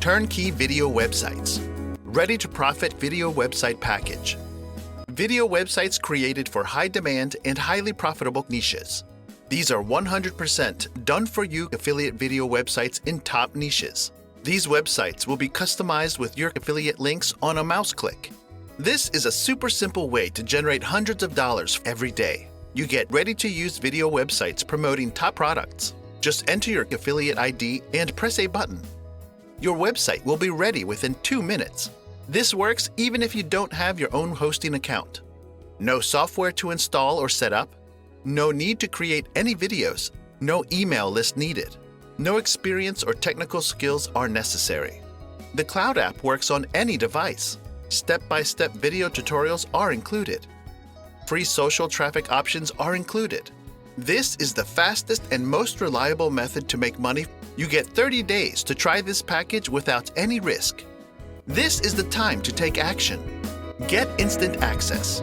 Turnkey Video Websites. Ready to Profit Video Website Package. Video websites created for high demand and highly profitable niches. These are 100% done-for-you affiliate video websites in top niches. These websites will be customized with your affiliate links on a mouse click. This is a super simple way to generate hundreds of dollars every day. You get ready-to-use video websites promoting top products. Just enter your affiliate ID and press a button. Your website will be ready within 2 minutes. This works even if you don't have your own hosting account. No software to install or set up. No need to create any videos. No email list needed. No experience or technical skills are necessary. The Cloud app works on any device. Step-by-step video tutorials are included. Free social traffic options are included. This is the fastest and most reliable method to make money. You get 30 days to try this package without any risk. This is the time to take action. Get instant access.